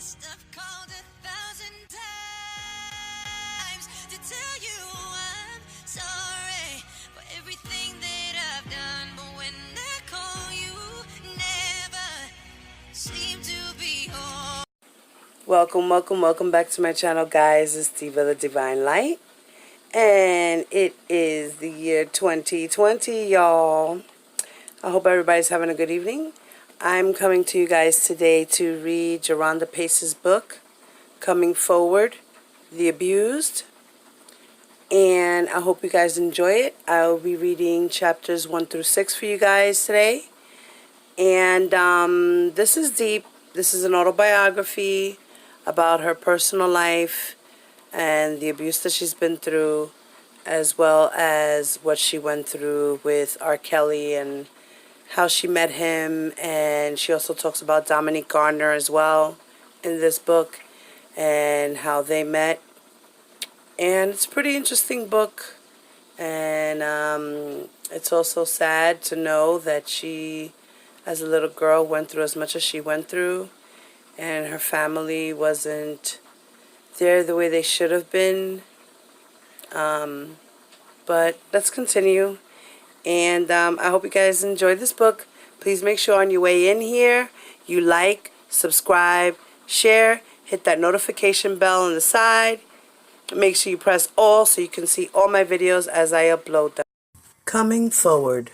must have called 1,000 times to tell you I'm sorry for everything that I've done. But when I call you, never seem to be home. Welcome back to my channel, guys. It's Diva the Divine Light. And it is the year 2020, y'all. I hope everybody's having a good evening. I'm coming to you guys today to read Jerhonda Pace's book, Coming Forward, The Abused. And I hope you guys enjoy it. I'll be reading chapters 1 through 6 for you guys today. And this is deep. This is an autobiography about her personal life and the abuse that she's been through, as well as what she went through with R. Kelly and how she met him. And she also talks about Dominique Gardner as well in this book and how they met. And it's a pretty interesting book. And it's also sad to know that she, as a little girl, went through as much as she went through, and her family wasn't there the way they should have been. But let's continue. And I hope you guys enjoyed this book. Please make sure on your way in here you like, subscribe, share, hit that notification bell on the side. Make sure you press all so you can see all my videos as I upload them. Coming Forward,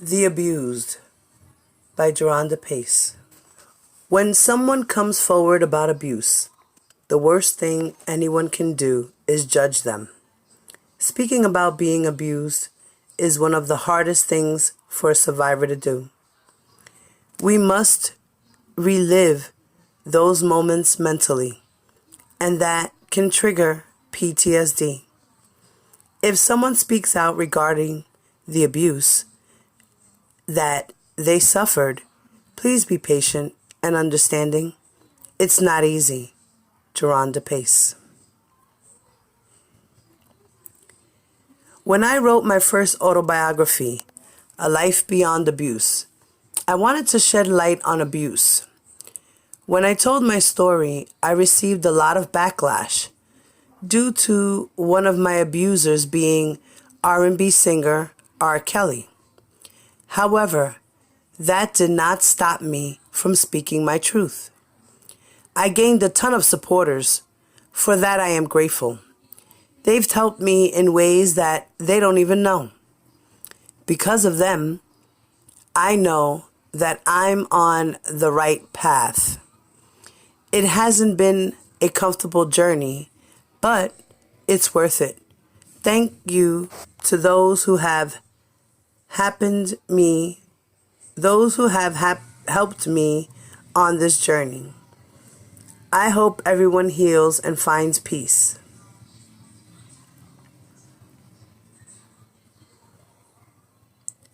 The Abused by Jerhonda Pace. When someone comes forward about abuse, the worst thing anyone can do is judge them. Speaking about being abused is one of the hardest things for a survivor to do. We must relive those moments mentally, and that can trigger PTSD. If someone speaks out regarding the abuse that they suffered, please be patient and understanding. It's not easy. Jerhonda Pace. When I wrote my first autobiography, A Life Beyond Abuse, I wanted to shed light on abuse. When I told my story, I received a lot of backlash due to one of my abusers being R&B singer R. Kelly. However, that did not stop me from speaking my truth. I gained a ton of supporters. For that, I am grateful. They've helped me in ways that they don't even know. Because of them, I know that I'm on the right path. It hasn't been a comfortable journey, but it's worth it. Thank you to those who have helped me on this journey. I hope everyone heals and finds peace.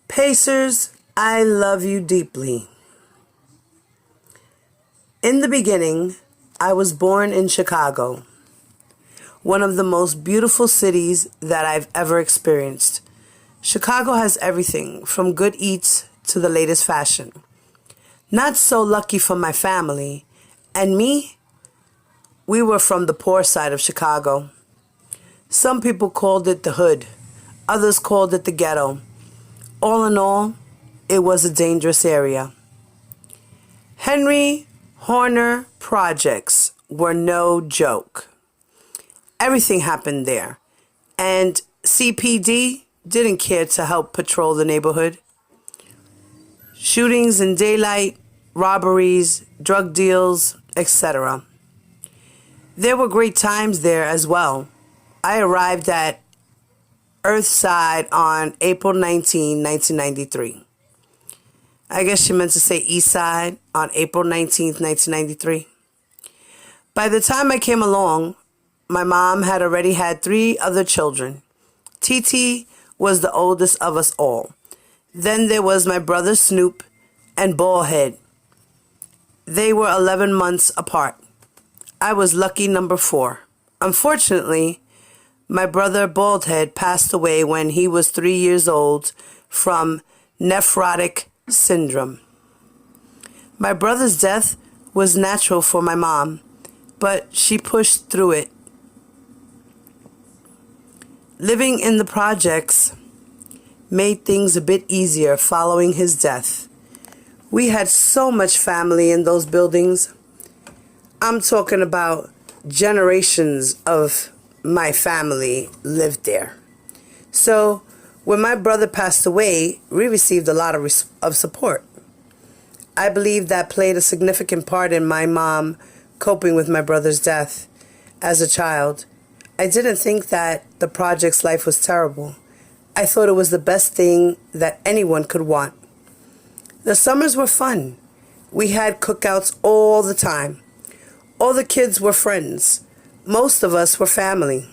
Pacers, I love you deeply. In the beginning, I was born in Chicago, one of the most beautiful cities that I've ever experienced. Chicago has everything from good eats to the latest fashion. Not so lucky for my family and me. We were from the poor side of Chicago. Some people called it the hood. Others called it the ghetto. All in all, it was a dangerous area. Henry Horner projects were no joke. Everything happened there. And CPD didn't care to help patrol the neighborhood. Shootings in daylight, robberies, drug deals, etc. There were great times there as well. I arrived at Earthside on April 19, 1993. I guess she meant to say Eastside on April 19th, 1993. By the time I came along, my mom had already had 3 other children. TT was the oldest of us all. Then there was my brother Snoop and Ballhead. They were 11 months apart. I was lucky number 4. Unfortunately, my brother Baldhead passed away when he was 3 years old from nephrotic syndrome. My brother's death was natural for my mom, but she pushed through it. Living in the projects made things a bit easier following his death. We had so much family in those buildings. I'm talking about generations of my family lived there. So when my brother passed away, we received a lot of support. I believe that played a significant part in my mom coping with my brother's death. As a child, I didn't think that the project's life was terrible. I thought it was the best thing that anyone could want. The summers were fun. We had cookouts all the time. All the kids were friends. Most of us were family.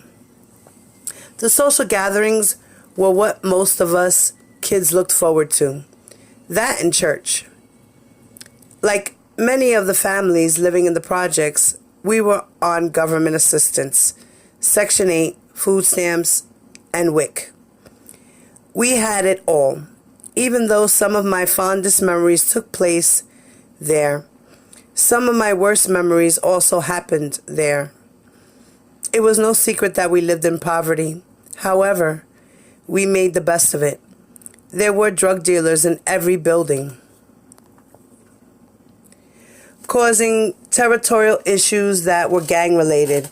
The social gatherings were what most of us kids looked forward to. That and church. Like many of the families living in the projects, we were on government assistance, Section 8, food stamps, and WIC. We had it all, even though some of my fondest memories took place there. Some of my worst memories also happened there. It was no secret that we lived in poverty. However, we made the best of it. There were drug dealers in every building, causing territorial issues that were gang-related.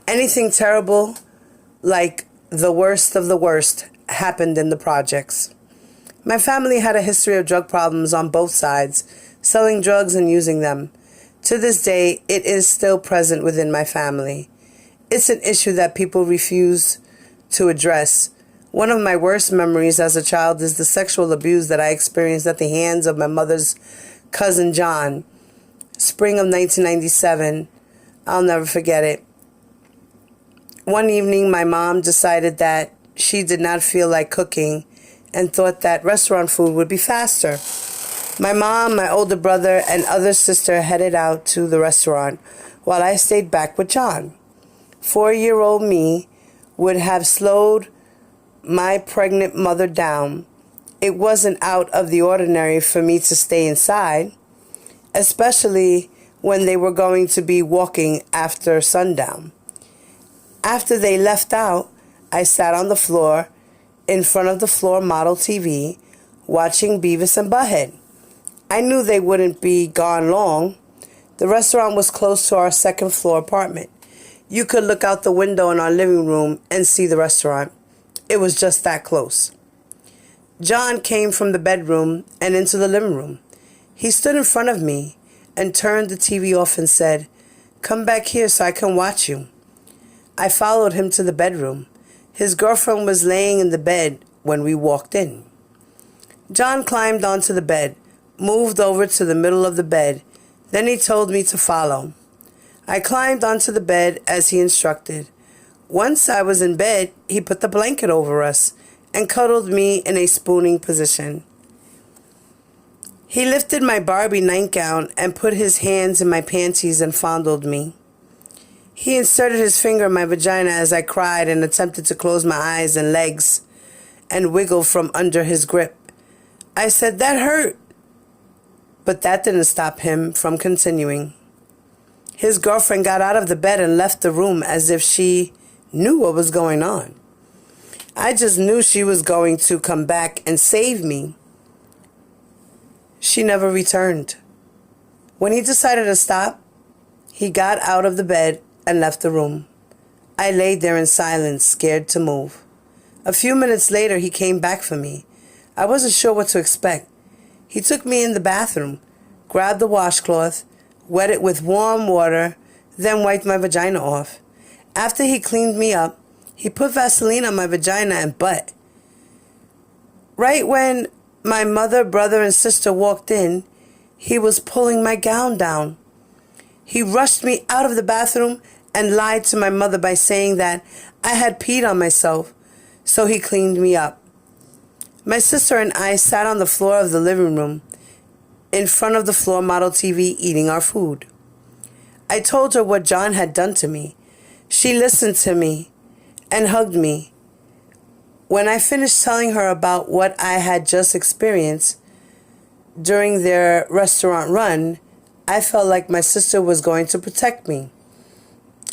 Anything terrible, like the worst of the worst, happened in the projects. My family had a history of drug problems on both sides, selling drugs and using them. To this day, it is still present within my family. It's an issue that people refuse to address. One of my worst memories as a child is the sexual abuse that I experienced at the hands of my mother's cousin John. Spring of 1997. I'll never forget it. One evening, my mom decided that she did not feel like cooking and thought that restaurant food would be faster. My mom, my older brother, and other sister headed out to the restaurant while I stayed back with John. 4-year-old me would have slowed my pregnant mother down. It wasn't out of the ordinary for me to stay inside, especially when they were going to be walking after sundown. After they left out, I sat on the floor in front of the floor model TV watching Beavis and Butthead. I knew they wouldn't be gone long. The restaurant was close to our second floor apartment. You could look out the window in our living room and see the restaurant. It was just that close. John came from the bedroom and into the living room. He stood in front of me and turned the TV off and said, "Come back here so I can watch you." I followed him to the bedroom. His girlfriend was laying in the bed when we walked in. John climbed onto the bed, moved over to the middle of the bed. Then he told me to follow. I climbed onto the bed as he instructed. Once I was in bed, he put the blanket over us and cuddled me in a spooning position. He lifted my Barbie nightgown and put his hands in my panties and fondled me. He inserted his finger in my vagina as I cried and attempted to close my eyes and legs and wiggle from under his grip. I said, "That hurt." But that didn't stop him from continuing. His girlfriend got out of the bed and left the room as if she knew what was going on. I just knew she was going to come back and save me. She never returned. When he decided to stop, he got out of the bed and left the room. I laid there in silence, scared to move. A few minutes later, he came back for me. I wasn't sure what to expect. He took me in the bathroom, grabbed the washcloth, wet it with warm water, then wiped my vagina off. After he cleaned me up, he put Vaseline on my vagina and butt. Right when my mother, brother, and sister walked in, he was pulling my gown down. He rushed me out of the bathroom and lied to my mother by saying that I had peed on myself, so he cleaned me up. My sister and I sat on the floor of the living room in front of the floor model TV eating our food. I told her what John had done to me. She listened to me and hugged me. When I finished telling her about what I had just experienced during their restaurant run, I felt like my sister was going to protect me.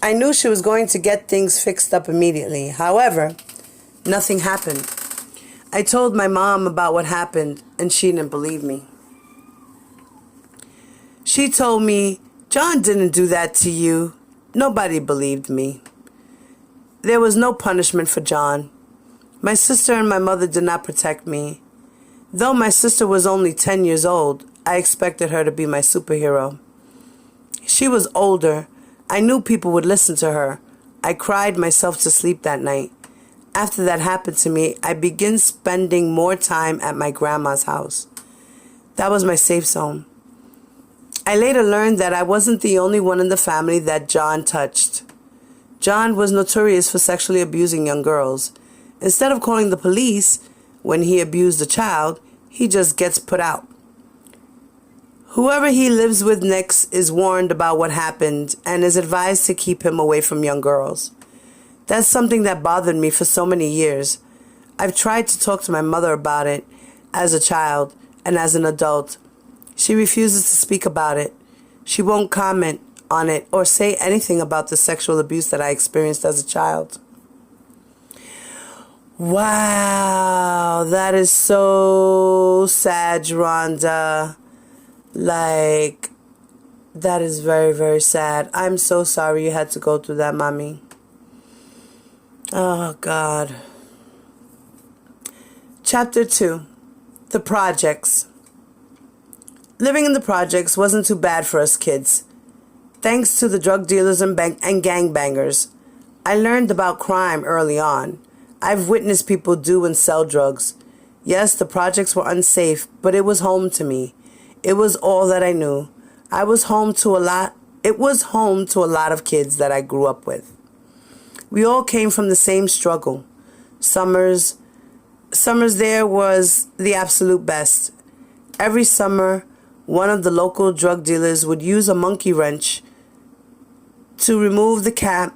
I knew she was going to get things fixed up immediately. However, nothing happened. I told my mom about what happened, and she didn't believe me. She told me, "John didn't do that to you." Nobody believed me. There was no punishment for John. My sister and my mother did not protect me. Though my sister was only 10 years old, I expected her to be my superhero. She was older. I knew people would listen to her. I cried myself to sleep that night. After that happened to me, I began spending more time at my grandma's house. That was my safe zone. I later learned that I wasn't the only one in the family that John touched. John was notorious for sexually abusing young girls. Instead of calling the police when he abused a child, he just gets put out. Whoever he lives with next is warned about what happened and is advised to keep him away from young girls. That's something that bothered me for so many years. I've tried to talk to my mother about it as a child and as an adult. She refuses to speak about it. She won't comment on it or say anything about the sexual abuse that I experienced as a child. Wow, that is so sad, Jerhonda. Like, that is very, very sad. I'm so sorry you had to go through that, mommy. Oh, God. Chapter 2. The Projects. Living in the projects wasn't too bad for us kids. Thanks to the drug dealers and gangbangers, I learned about crime early on. I've witnessed people do and sell drugs. Yes, the projects were unsafe, but it was home to me. It was all that I knew. It was home to a lot of kids that I grew up with. We all came from the same struggle. Summers there was the absolute best. Every summer, one of the local drug dealers would use a monkey wrench to remove the cap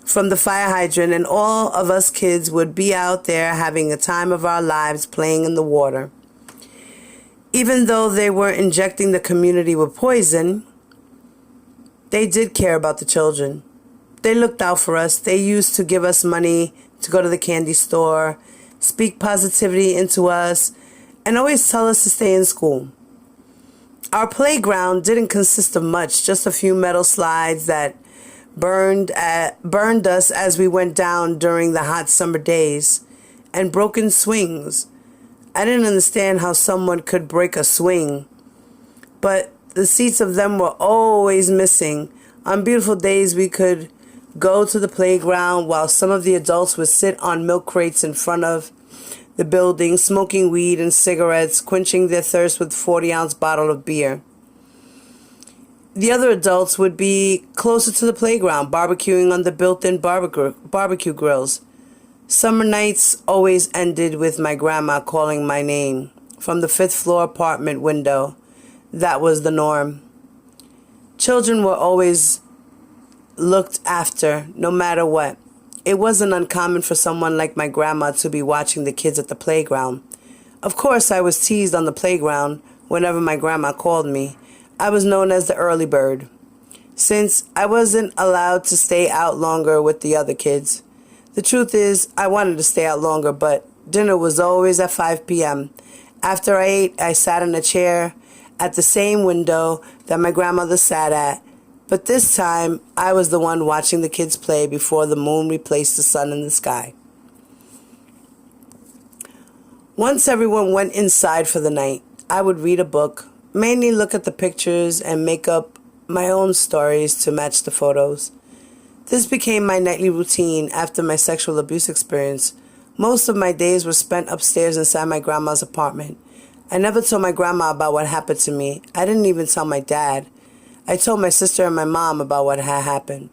from the fire hydrant, and all of us kids would be out there having a time of our lives playing in the water. Even though they were injecting the community with poison, they did care about the children. They looked out for us. They used to give us money to go to the candy store, speak positivity into us, and always tell us to stay in school. Our playground didn't consist of much, just a few metal slides that burned us as we went down during the hot summer days, and broken swings. I didn't understand how someone could break a swing, but the seats of them were always missing. On beautiful days, we could go to the playground while some of the adults would sit on milk crates in front of the building, smoking weed and cigarettes, quenching their thirst with 40-ounce bottle of beer. The other adults would be closer to the playground, barbecuing on the built-in barbecue grills. Summer nights always ended with my grandma calling my name from the 5th floor apartment window. That was the norm. Children were always looked after, no matter what. It wasn't uncommon for someone like my grandma to be watching the kids at the playground. Of course, I was teased on the playground whenever my grandma called me. I was known as the early bird, since I wasn't allowed to stay out longer with the other kids. The truth is, I wanted to stay out longer, but dinner was always at 5 p.m. After I ate, I sat in a chair at the same window that my grandmother sat at. But this time, I was the one watching the kids play before the moon replaced the sun in the sky. Once everyone went inside for the night, I would read a book, mainly look at the pictures and make up my own stories to match the photos. This became my nightly routine after my sexual abuse experience. Most of my days were spent upstairs inside my grandma's apartment. I never told my grandma about what happened to me. I didn't even tell my dad. I told my sister and my mom about what had happened.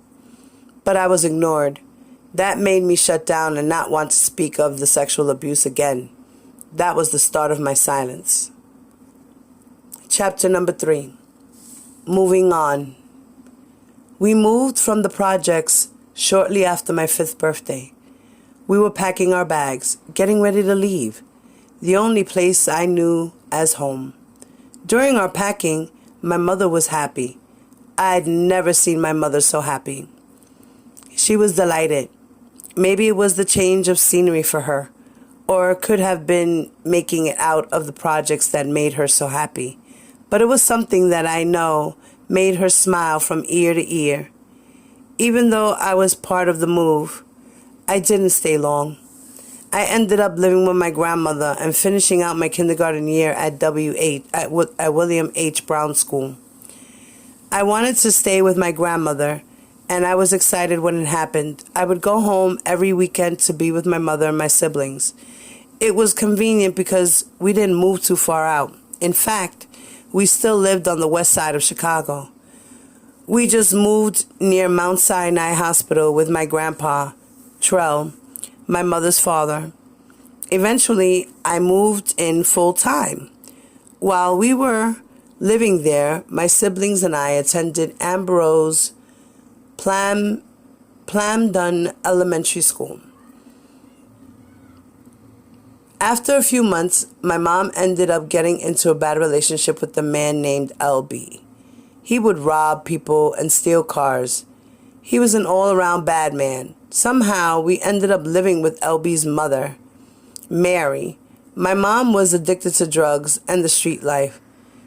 But I was ignored. That made me shut down and not want to speak of the sexual abuse again. That was the start of my silence. Chapter number 3. Moving on. We moved from the projects shortly after my 5th birthday. We were packing our bags, getting ready to leave, the only place I knew as home. During our packing, my mother was happy. I'd never seen my mother so happy. She was delighted. Maybe it was the change of scenery for her, or it could have been making it out of the projects that made her so happy. But it was something that I know made her smile from ear to ear. Even though I was part of the move, I didn't stay long. I ended up living with my grandmother and finishing out my kindergarten year at William H. Brown School. I wanted to stay with my grandmother, and I was excited when it happened. I would go home every weekend to be with my mother and my siblings. It was convenient because we didn't move too far out. In fact, we still lived on the west side of Chicago. We just moved near Mount Sinai Hospital with my grandpa, Trell, my mother's father. Eventually, I moved in full time. While we were living there, my siblings and I attended Ambrose Plamdon Elementary School. After a few months, my mom ended up getting into a bad relationship with a man named LB. He would rob people and steal cars. He was an all-around bad man. Somehow, we ended up living with LB's mother, Mary. My mom was addicted to drugs and the street life.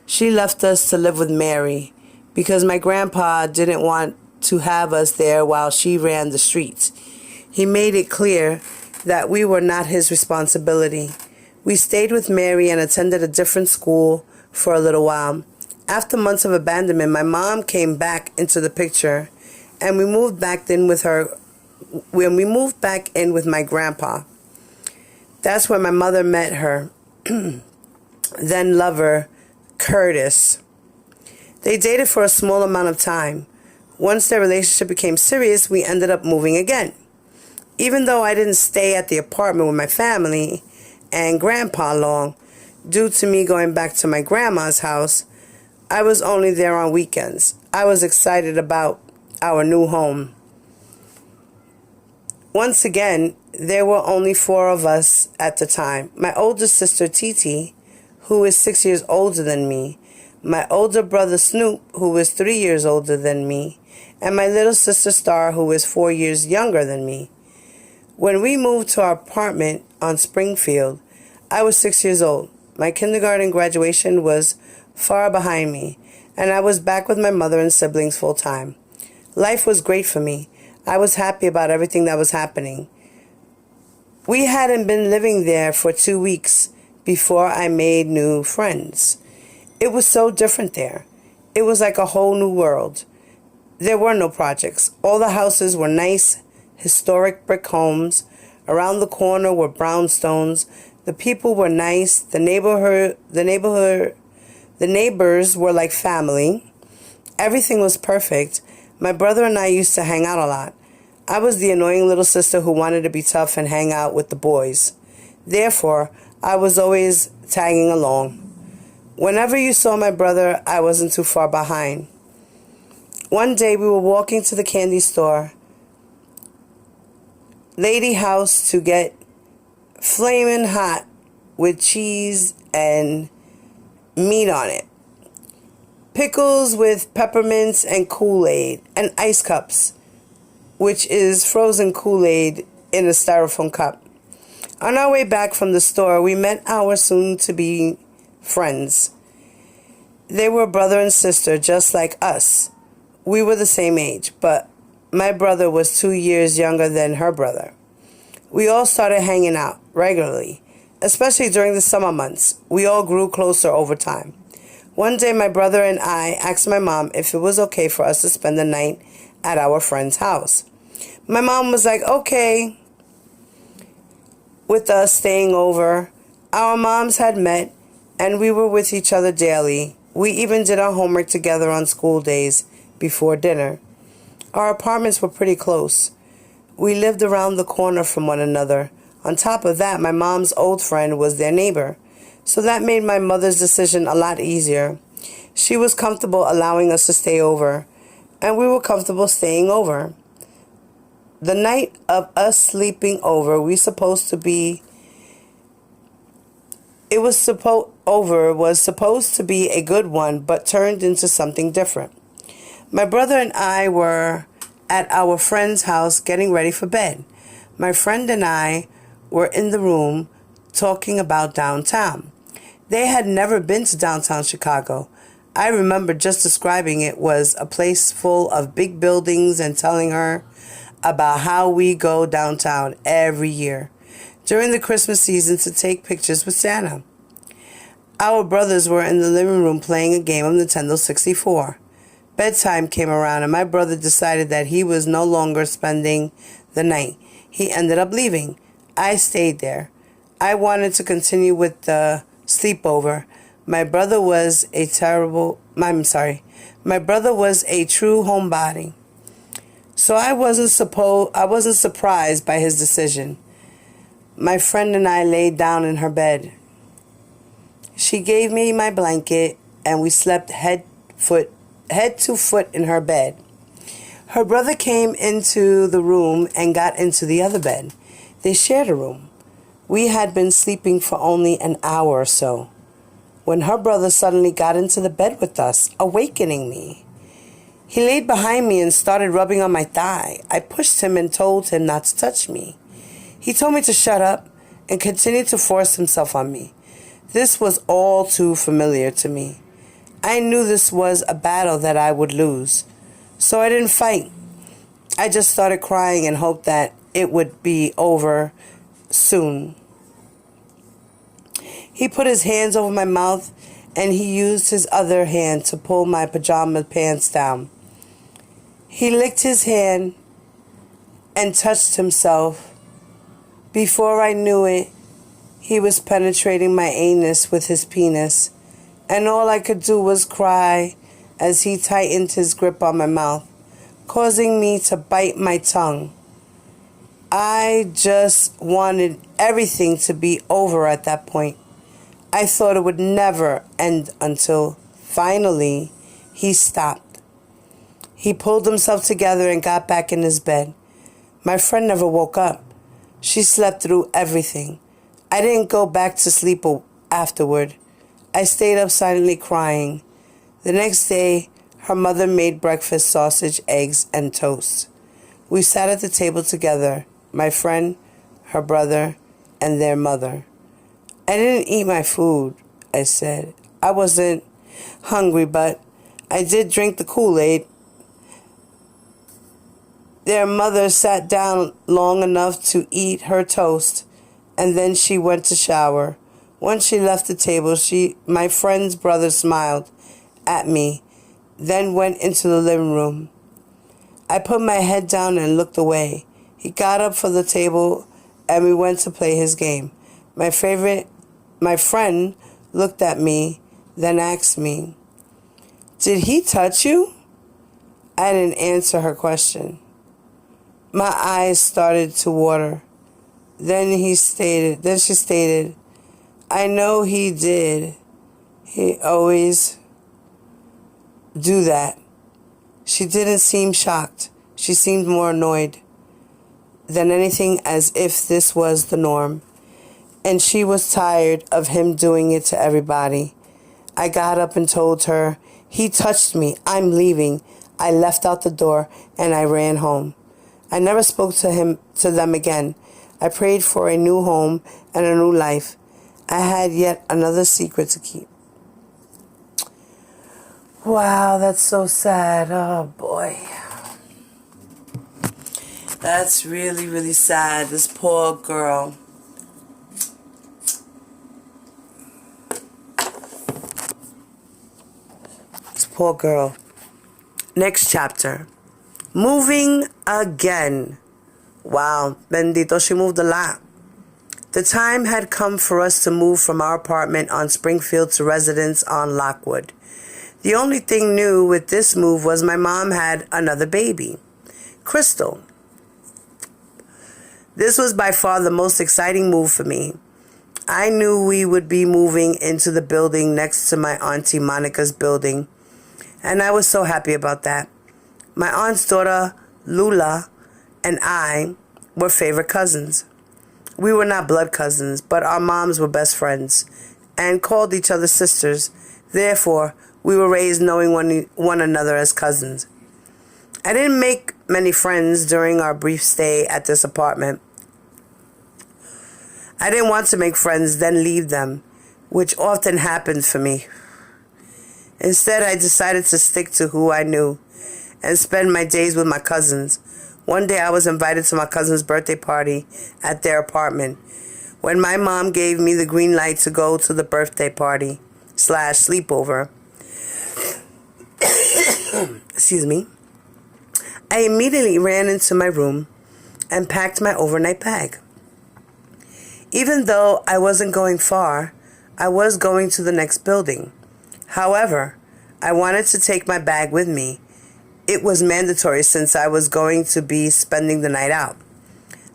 She left us to live with Mary because my grandpa didn't want to have us there while she ran the streets. He made it clear that we were not his responsibility. We stayed with Mary and attended a different school for a little while. After months of abandonment, my mom came back into the picture, and we moved back in with her. When we moved back in with my grandpa, that's when my mother met her then lover, Curtis. They dated for a small amount of time. Once their relationship became serious, we ended up moving again. Even though I didn't stay at the apartment with my family and grandpa long, due to me going back to my grandma's house, I was only there on weekends. I was excited about our new home. Once again, there were only 4 of us at the time. My older sister, Titi, who is 6 years older than me, my older brother, Snoop, who is 3 years older than me, and my little sister, Star, who is 4 years younger than me. When we moved to our apartment on Springfield, I was 6 years old. My kindergarten graduation was far behind me, and I was back with my mother and siblings full time. Life was great for me. I was happy about everything that was happening. We hadn't been living there for 2 weeks before I made new friends. It was so different there. It was like a whole new world. There were no projects. All the houses were nice, historic brick homes. Around the corner were brownstones. The people were nice. The neighbors were like family. Everything was perfect. My brother and I used to hang out a lot. I was the annoying little sister who wanted to be tough and hang out with the boys. Therefore, I was always tagging along. Whenever you saw my brother, I wasn't too far behind. One day we were walking to the candy store, Lady House, to get flaming hot with cheese and meat on it, pickles with peppermints and Kool-Aid, and ice cups, which is frozen Kool-Aid in a styrofoam cup. On our way back from the store, we met our soon-to-be friends. They were brother and sister, just like us. We were the same age, but my brother was 2 years younger than her brother. We all started hanging out regularly, especially during the summer months. We all grew closer over time. One day, my brother and I asked my mom if it was okay for us to spend the night at our friend's house. My mom was like, okay, with us staying over. Our moms had met, and we were with each other daily. We even did our homework together on school days before dinner. Our apartments were pretty close. We lived around the corner from one another. On top of that, my mom's old friend was their neighbor, so that made my mother's decision a lot easier. She was comfortable allowing us to stay over, and we were comfortable staying over. The night of us sleeping over, over was supposed to be a good one, but turned into something different. My brother and I were at our friend's house getting ready for bed. My friend and I were in the room talking about downtown. They had never been to downtown Chicago. I remember just describing it was a place full of big buildings and telling her about how we go downtown every year during the Christmas season to take pictures with Santa. Our brothers were in the living room playing a game of Nintendo 64. Bedtime came around and my brother decided that he was no longer spending the night. He ended up leaving. I stayed there. I wanted to continue with the sleepover. My brother was a true homebody. So I wasn't surprised by his decision. My friend and I laid down in her bed. She gave me my blanket and we slept head to foot in her bed. Her brother came into the room and got into the other bed. They shared a room. We had been sleeping for only an hour or so when her brother suddenly got into the bed with us, awakening me. He laid behind me and started rubbing on my thigh. I pushed him and told him not to touch me. He told me to shut up and continued to force himself on me. This was all too familiar to me. I knew this was a battle that I would lose, so I didn't fight. I just started crying and hoped that it would be over soon. He put his hands over my mouth and he used his other hand to pull my pajama pants down. He licked his hand and touched himself. Before I knew it, he was penetrating my anus with his penis, and all I could do was cry as he tightened his grip on my mouth, causing me to bite my tongue. I just wanted everything to be over at that point. I thought it would never end until finally he stopped. He pulled himself together and got back in his bed. My friend never woke up. She slept through everything. I didn't go back to sleep afterward. I stayed up silently crying. The next day, her mother made breakfast, sausage, eggs, and toast. We sat at the table together, my friend, her brother, and their mother. I didn't eat my food, I said. I wasn't hungry, but I did drink the Kool-Aid. Their mother sat down long enough to eat her toast, and then she went to shower. Once she left the table, my friend's brother smiled at me, then went into the living room. I put my head down and looked away. He got up from the table, and we went to play his game. My friend looked at me, then asked me, "Did he touch you?" I didn't answer her question. My eyes started to water. Then she stated, "I know he did. He always do that." She didn't seem shocked. She seemed more annoyed than anything, as if this was the norm. And she was tired of him doing it to everybody. I got up and told her, "He touched me. I'm leaving." I left out the door and I ran home. I never spoke to them again. I prayed for a new home and a new life. I had yet another secret to keep. Wow, that's so sad. Oh boy. That's really, really sad. This poor girl. Poor girl. Next chapter. Moving again. Wow, bendito, she moved a lot. The time had come for us to move from our apartment on Springfield to residence on Lockwood. The only thing new with this move was my mom had another baby, Crystal. This was by far the most exciting move for me. I knew we would be moving into the building next to my Auntie Monica's building, and I was so happy about that. My aunt's daughter, Lula, and I were favorite cousins. We were not blood cousins, but our moms were best friends, and called each other sisters. Therefore, we were raised knowing one another as cousins. I didn't make many friends during our brief stay at this apartment. I didn't want to make friends, then leave them, which often happened for me. Instead, I decided to stick to who I knew and spend my days with my cousins. One day I was invited to my cousin's birthday party at their apartment. When my mom gave me the green light to go to the birthday party / sleepover, excuse me, I immediately ran into my room and packed my overnight bag. Even though I wasn't going far, I was going to the next building. However, I wanted to take my bag with me. It was mandatory since I was going to be spending the night out.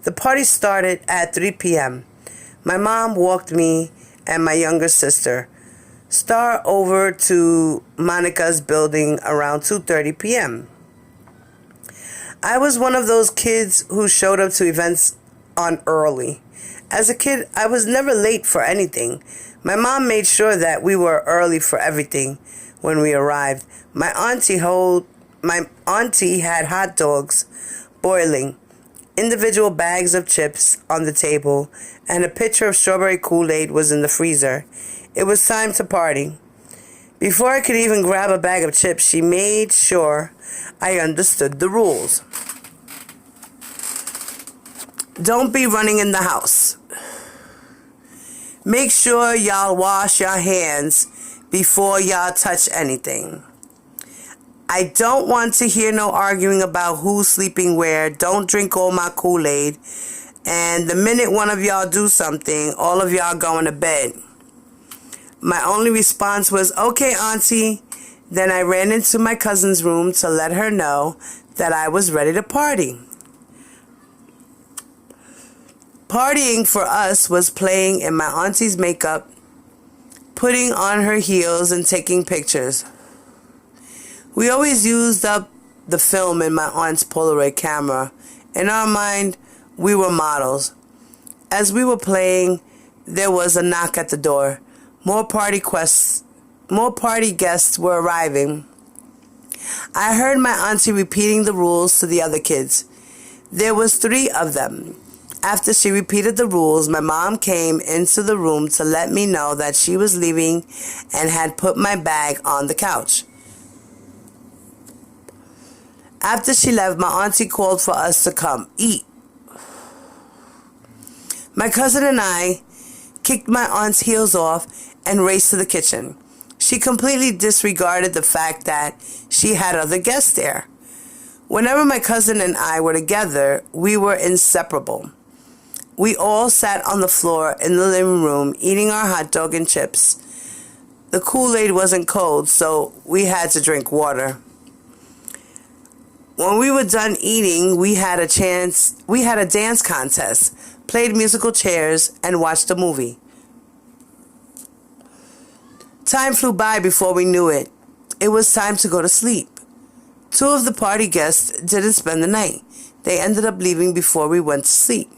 The party started at 3 p.m. My mom walked me and my younger sister, Star, over to Monica's building around 2:30 p.m. I was one of those kids who showed up to events on early. As a kid, I was never late for anything. My mom made sure that we were early for everything when we arrived. My auntie had hot dogs boiling, individual bags of chips on the table, and a pitcher of strawberry Kool-Aid was in the freezer. It was time to party. Before I could even grab a bag of chips, she made sure I understood the rules. Don't be running in the house. Make sure y'all wash your hands before y'all touch anything. I don't want to hear no arguing about who's sleeping where. Don't drink all my Kool-Aid. And the minute one of y'all do something, all of y'all going to bed. My only response was, okay, auntie. Then I ran into my cousin's room to let her know that I was ready to party. Partying for us was playing in my auntie's makeup, putting on her heels, and taking pictures. We always used up the film in my aunt's Polaroid camera. In our mind, we were models. As we were playing, there was a knock at the door. More party guests were arriving. I heard my auntie repeating the rules to the other kids. There was 3 of them. After she repeated the rules, my mom came into the room to let me know that she was leaving and had put my bag on the couch. After she left, my auntie called for us to come eat. My cousin and I kicked my aunt's heels off and raced to the kitchen. She completely disregarded the fact that she had other guests there. Whenever my cousin and I were together, we were inseparable. We all sat on the floor in the living room eating our hot dog and chips. The Kool-Aid wasn't cold, so we had to drink water. When we were done eating, we had a dance contest, played musical chairs, and watched a movie. Time flew by before we knew it. It was time to go to sleep. 2 of the party guests didn't spend the night. They ended up leaving before we went to sleep.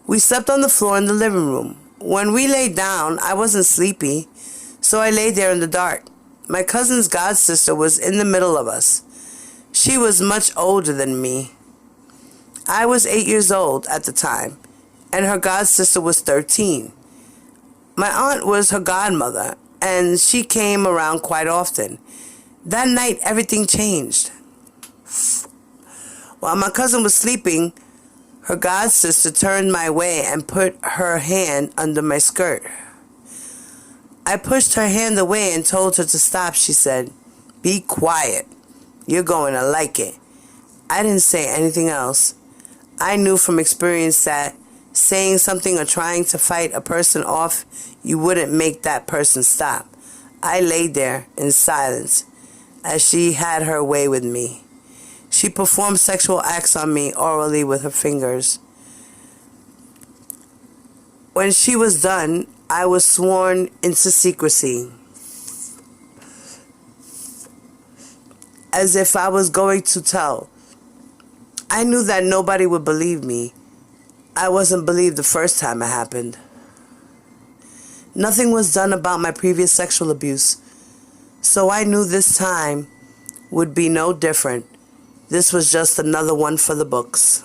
We slept on the floor in the living room. When we lay down, I wasn't sleepy, so I lay there in the dark. My cousin's godsister was in the middle of us. She was much older than me. I was 8 years old at the time, and her godsister was 13. My aunt was her godmother, and she came around quite often. That night, everything changed. While my cousin was sleeping, her godsister turned my way and put her hand under my skirt. I pushed her hand away and told her to stop. She said, "Be quiet. You're going to like it." I didn't say anything else. I knew from experience that saying something or trying to fight a person off, you wouldn't make that person stop. I lay there in silence as she had her way with me. She performed sexual acts on me orally with her fingers. When she was done, I was sworn into secrecy, as if I was going to tell. I knew that nobody would believe me. I wasn't believed the first time it happened. Nothing was done about my previous sexual abuse, so I knew this time would be no different. This was just another one for the books.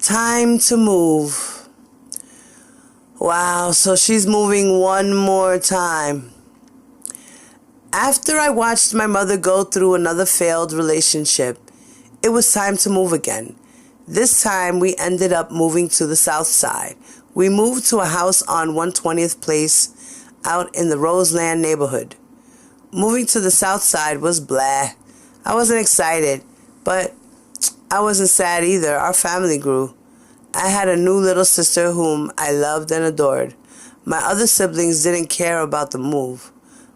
Time to move. Wow, so she's moving one more time. After I watched my mother go through another failed relationship, it was time to move again. This time we ended up moving to the south side. We moved to a house on 120th Place out in the Roseland neighborhood. Moving to the south side was blah. I wasn't excited, but I wasn't sad either. Our family grew. I had a new little sister whom I loved and adored. My other siblings didn't care about the move.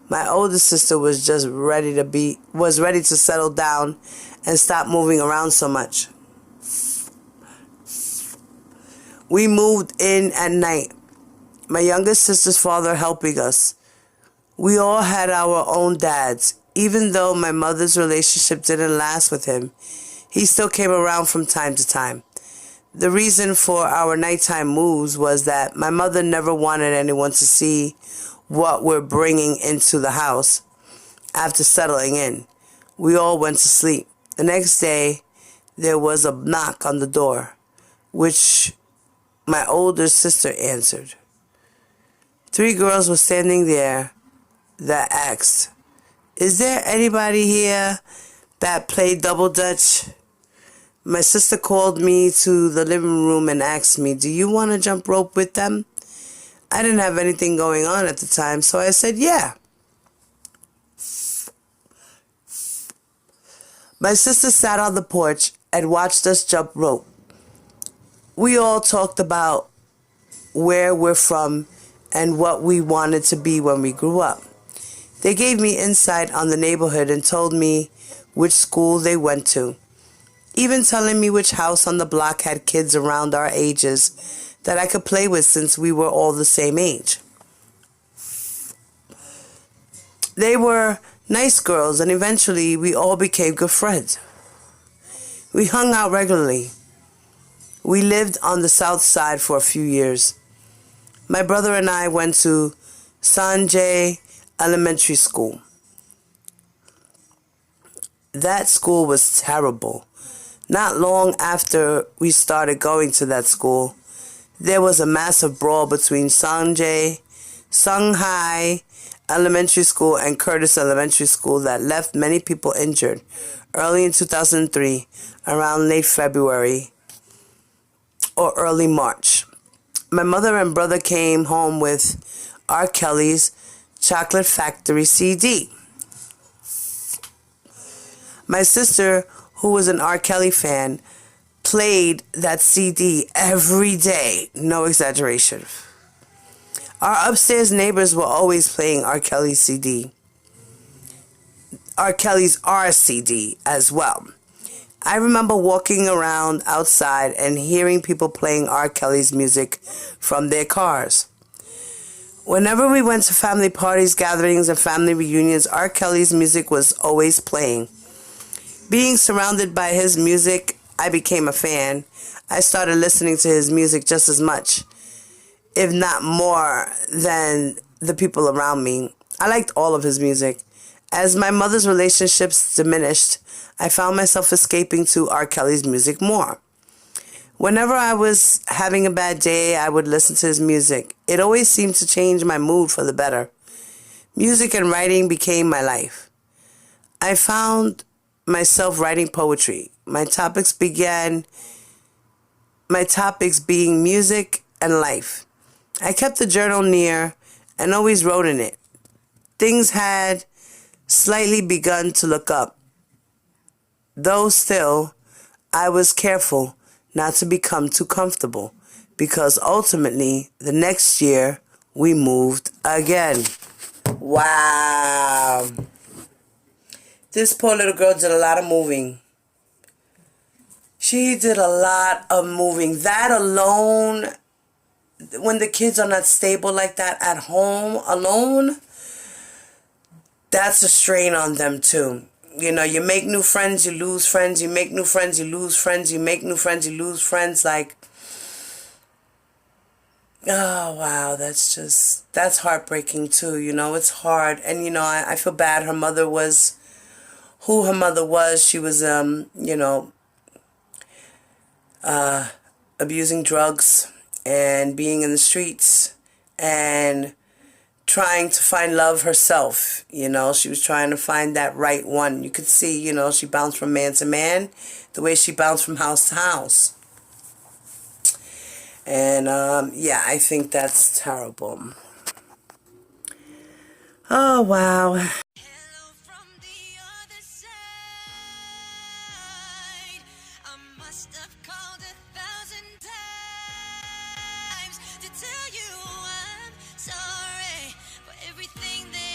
My older sister was just ready to settle down and stop moving around so much. We moved in at night, my youngest sister's father helping us. We all had our own dads. Even though my mother's relationship didn't last with him, he still came around from time to time. The reason for our nighttime moves was that my mother never wanted anyone to see what we're bringing into the house after settling in. We all went to sleep. The next day, there was a knock on the door, which my older sister answered. 3 girls were standing there that asked, "Is there anybody here that played double dutch?" My sister called me to the living room and asked me, "Do you want to jump rope with them?" I didn't have anything going on at the time, so I said, "Yeah." My sister sat on the porch and watched us jump rope. We all talked about where we're from and what we wanted to be when we grew up. They gave me insight on the neighborhood and told me which school they went to, even telling me which house on the block had kids around our ages that I could play with since we were all the same age. They were nice girls, and eventually we all became good friends. We hung out regularly. We lived on the south side for a few years. My brother and I went to Sanjay Elementary School. That school was terrible. Not long after we started going to that school, there was a massive brawl between Shanghai Elementary School and Curtis Elementary School that left many people injured early in 2003, around late February or early March. My mother and brother came home with R. Kelly's Chocolate Factory CD. My sister, who was an R. Kelly fan, played that CD every day, no exaggeration. Our upstairs neighbors were always playing R. Kelly's CD. R. Kelly's RCD as well. I remember walking around outside and hearing people playing R. Kelly's music from their cars. Whenever we went to family parties, gatherings, and family reunions, R. Kelly's music was always playing. Being surrounded by his music, I became a fan. I started listening to his music just as much, if not more, than the people around me. I liked all of his music. As my mother's relationships diminished, I found myself escaping to R. Kelly's music more. Whenever I was having a bad day, I would listen to his music. It always seemed to change my mood for the better. Music and writing became my life. I found myself writing poetry. My topics being music and life. I kept the journal near and always wrote in it. Things had slightly begun to look up, though still I was careful not to become too comfortable, because ultimately the next year we moved again. Wow. This poor little girl did a lot of moving. She did a lot of moving. That alone, when the kids are not stable like that at home alone, that's a strain on them too. You know, you make new friends, you lose friends, you make new friends, you lose friends, you make new friends, you lose friends. Like, Oh, wow, that's heartbreaking too. It's hard. And, I feel bad. Her mother was who her mother was. She was, abusing drugs and being in the streets and trying to find love herself. She was trying to find that right one. You could see, she bounced from man to man the way she bounced from house to house. And, yeah, I think that's terrible. Oh, wow. Hello from the other side. I must have called 1,000 times to tell you I'm sorry for everything that